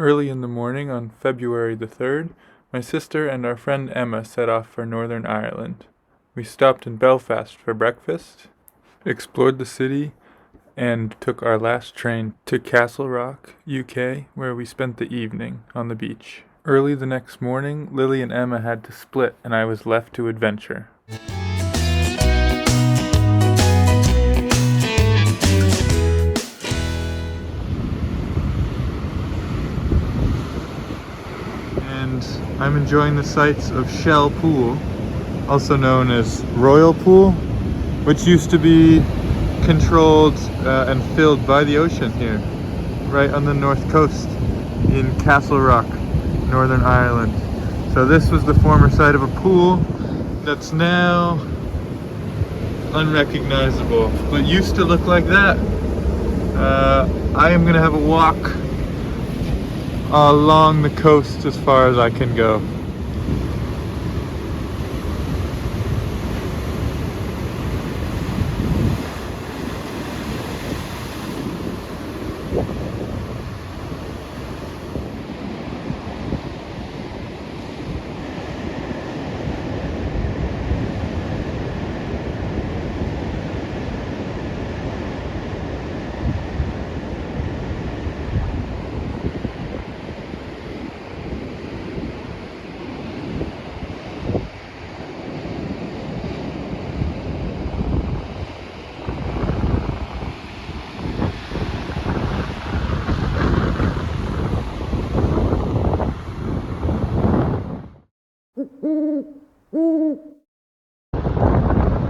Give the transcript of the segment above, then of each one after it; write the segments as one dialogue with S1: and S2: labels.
S1: Early in the morning on February the 3rd, my sister and our friend Emma set off for Northern Ireland. We stopped in Belfast for breakfast, explored the city, and took our last train to Castlerock, UK, where we spent the evening on the beach. Early the next morning, Lily and Emma had to split, and I was left to adventure. And I'm enjoying the sights of Shell Pool, also known as Royal Pool, which used to be controlled and filled by the ocean here, right on the north coast in Castlerock, Northern Ireland. So this was the former site of a pool that's now unrecognizable, but used to look like that. I am gonna have a walk along the coast as far as I can go.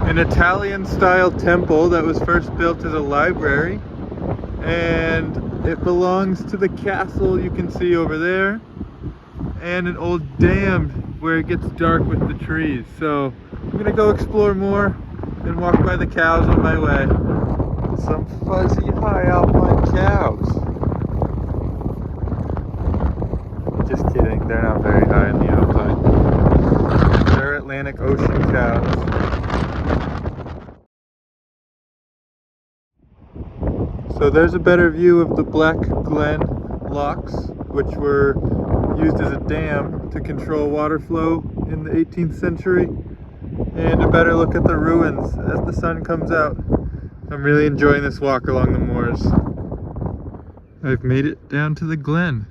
S1: An Italian-style temple that was first built as a library, and it belongs to the castle you can see over there, and an old dam where it gets dark with the trees. So I'm gonna go explore more and walk by the cows on my way. Some fuzzy high alpine cows. Just kidding, they're not very high in the alpine. They're Atlantic Ocean cows. So there's a better view of the Black Glen locks, which were used as a dam to control water flow in the 18th century, and a better look at the ruins as the sun comes out. I'm really enjoying this walk along the moors. I've made it down to the glen.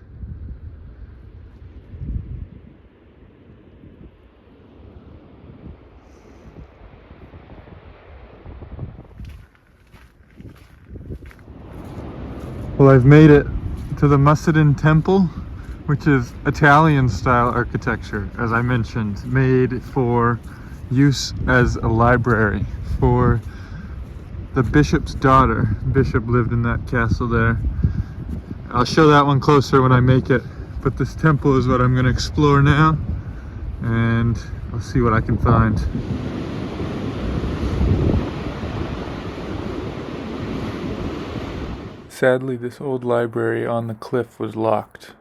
S1: Well, I've made it to the Mussenden temple, which is Italian style architecture, as I mentioned, made for use as a library for the bishop's daughter. Bishop lived in that castle there. I'll show that one closer when I make it, but this temple is what I'm going to explore now, and I'll see what I can find. Sadly, this old library on the cliff was locked,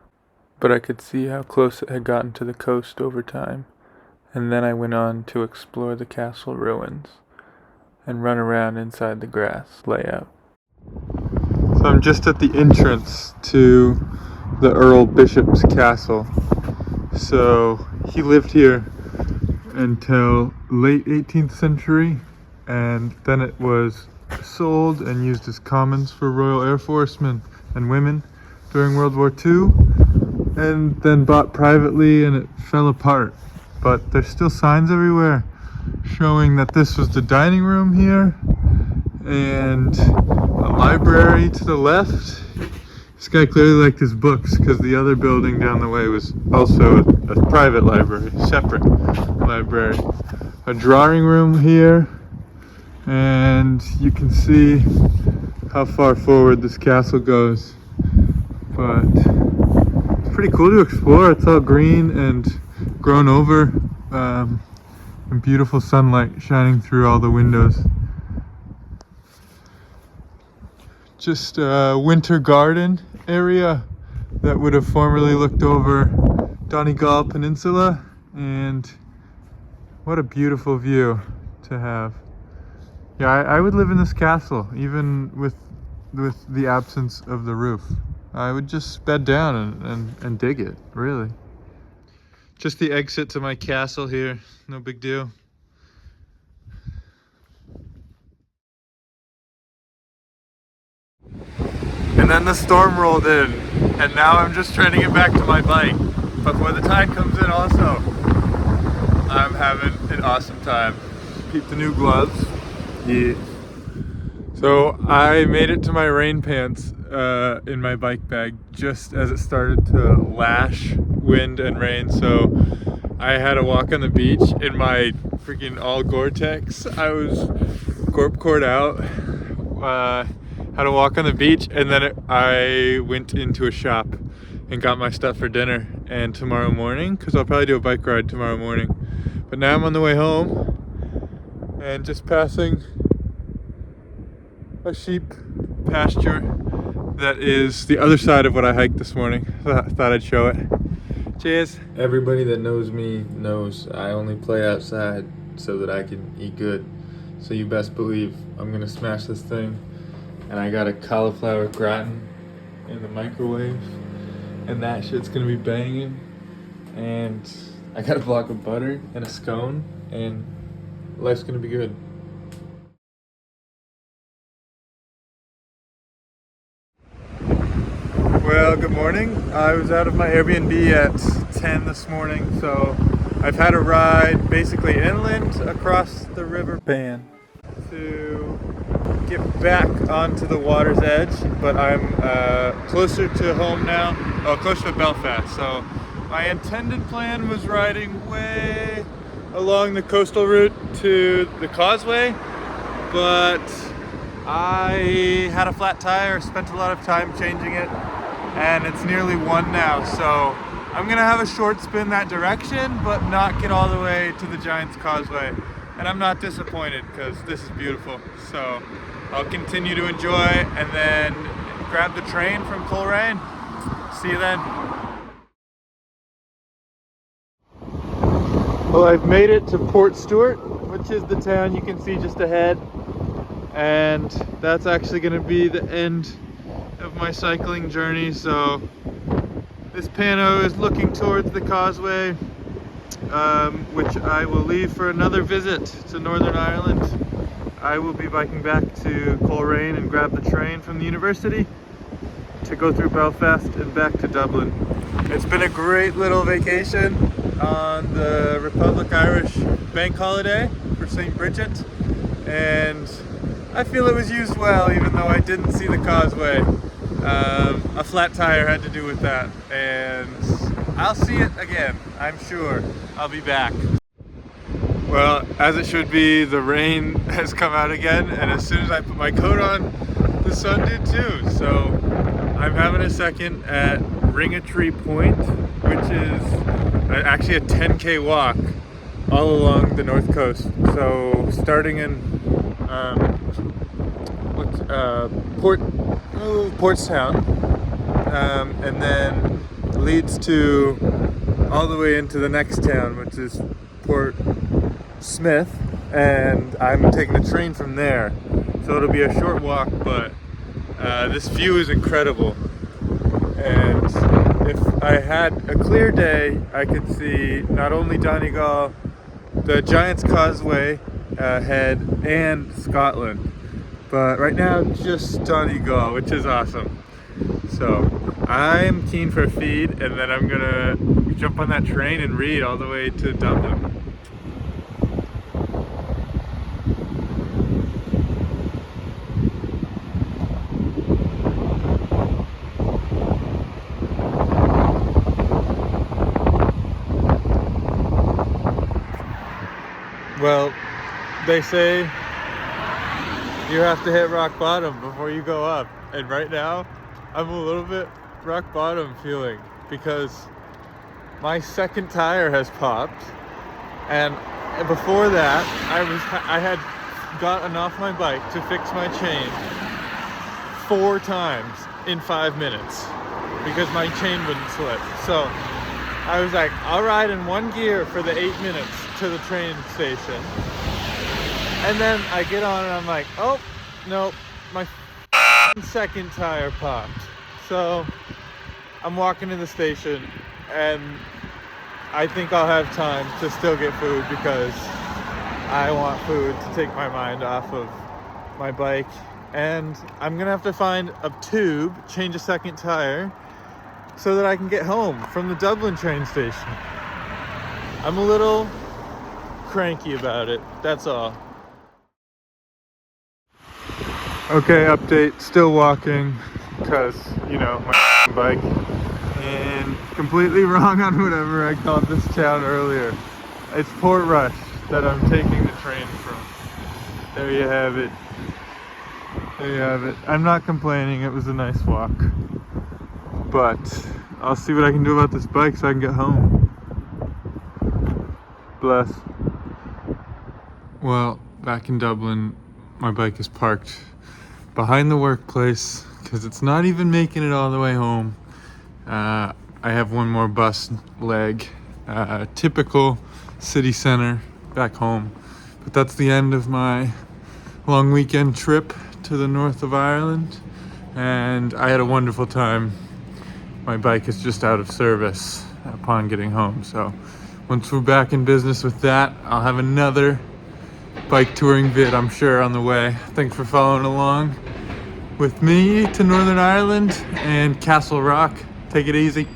S1: but I could see how close it had gotten to the coast over time, and then I went on to explore the castle ruins and run around inside the grass layout. So I'm just at the entrance to the Earl Bishop's castle. So he lived here until late 18th century, and then it was sold and used as commons for Royal Air Forcemen and women during World War II, and then bought privately, and it fell apart. But there's still signs everywhere showing that this was the dining room here and a library to the left. This guy clearly liked his books, because the other building down the way was also a private library, separate library. A drawing room here, and you can see how far forward this castle goes. But it's pretty cool to explore. It's all green and grown over, and beautiful sunlight shining through all the windows. Just a winter garden area that would have formerly looked over Donegal Peninsula, and what a beautiful view to have. Yeah, I would live in this castle, even with the absence of the roof. I would just bed down and dig it, really. Just the exit to my castle here, no big deal. And then the storm rolled in, and now I'm just trying to get back to my bike. But before the tide comes in also, I'm having an awesome time. Keep the new gloves. Yeah. So I made it to my rain pants in my bike bag just as it started to lash wind and rain. So I had to walk on the beach in my freaking all Gore-Tex. I was corp-cored out. Had to walk on the beach, and then I went into a shop and got my stuff for dinner and tomorrow morning, because I'll probably do a bike ride tomorrow morning. But now I'm on the way home and just passing a sheep pasture that is the other side of what I hiked this morning. So I thought I'd show it. Cheers. Everybody that knows me knows I only play outside so that I can eat good. So you best believe I'm gonna smash this thing. And I got a cauliflower gratin in the microwave, and that shit's gonna be banging. And I got a block of butter and a scone, and life's gonna be good. Well, good morning. I was out of my Airbnb at 10 this morning, so I've had a ride basically inland across the river Ban to get back onto the water's edge, but I'm closer to home now, closer to Belfast. So my intended plan was riding way along the coastal route to the Causeway, but I had a flat tire, spent a lot of time changing it, and it's nearly 1 now. So I'm gonna have a short spin that direction, but not get all the way to the Giant's Causeway. And I'm not disappointed because this is beautiful. So I'll continue to enjoy and then grab the train from Coleraine. See you then. Well, I've made it to Port Stewart, which is the town you can see just ahead. And that's actually going to be the end of my cycling journey. So this pano is looking towards the Causeway, which I will leave for another visit to Northern Ireland. I will be biking back to Coleraine and grab the train from the university to go through Belfast and back to Dublin. It's been a great little vacation on the Republic Irish bank holiday for St. Bridget, and I feel it was used well even though I didn't see the Causeway. A flat tire had to do with that, and I'll see it again, I'm sure. I'll be back. Well, as it should be, the rain has come out again, and as soon as I put my coat on, the sun did too. So I'm having a second at Ringatree Point, which is actually a 10K walk all along the north coast. So starting in Portstown, and then leads to all the way into the next town, which is Port Smith, and I'm taking the train from there. So it'll be a short walk, but this view is incredible. And if I had a clear day, I could see not only Donegal, the Giant's Causeway head, and Scotland. But right now, just Donegal, which is awesome. So I'm keen for a feed, and then I'm gonna jump on that train and read all the way to Dublin. Well, they say you have to hit rock bottom before you go up, and right now I'm a little bit rock bottom feeling because my second tire has popped, and before that I had gotten off my bike to fix my chain 4 times in 5 minutes because my chain wouldn't slip. So I was like, I'll ride in 1 gear for the 8 minutes to the train station. And then I get on and I'm like, oh, nope, my second tire popped. So I'm walking to the station and I think I'll have time to still get food because I want food to take my mind off of my bike. And I'm gonna have to find a tube, change a second tire, so that I can get home from the Dublin train station. I'm a little cranky about it, that's all. Okay, update, still walking, because, you know, my bike. And completely wrong on whatever I called this town earlier. It's Portrush that I'm taking the train from. There you have it. There you have it. I'm not complaining, it was a nice walk. But I'll see what I can do about this bike so I can get home. Bless. Well, back in Dublin, my bike is parked behind the workplace because it's not even making it all the way home. I have one more bus leg, typical city center back home. But that's the end of my long weekend trip to the north of Ireland, and I had a wonderful time. My bike is just out of service upon getting home, so once we're back in business with that, I'll have another bike touring vid, I'm sure, on the way. Thanks for following along with me to Northern Ireland and Castlerock. Take it easy.